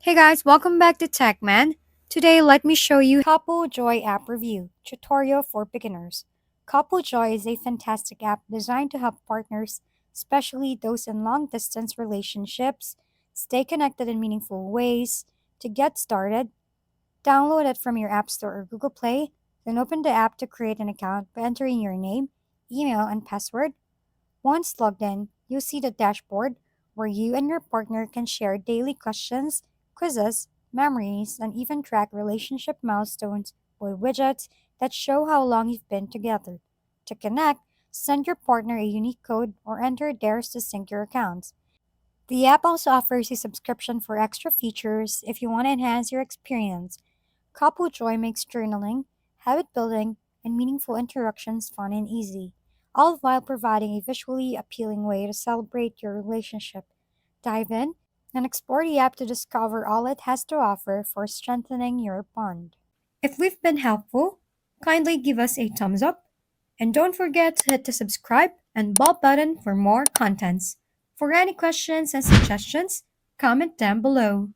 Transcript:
Hey guys, welcome back to TechMan. Today, let me show you Couple Joy app review tutorial for beginners. Couple Joy is a fantastic app designed to help partners, especially those in long-distance relationships, stay connected in meaningful ways. To get started, download it from your App Store or Google Play, then open the app to create an account by entering your name, email, and password. Once logged in, you'll see the dashboard where you and your partner can share daily questions, quizzes, memories, and even track relationship milestones with widgets that show how long you've been together. To connect, send your partner a unique code or enter theirs to sync your accounts. The app also offers a subscription for extra features if you want to enhance your experience. Couple Joy makes journaling, habit building, and meaningful interactions fun and easy, all while providing a visually appealing way to celebrate your relationship. Dive in and explore the app to discover all it has to offer for strengthening your bond. If we've been helpful, kindly give us a thumbs up and don't forget to hit the subscribe and bell button for more contents. For any questions and suggestions, comment down below.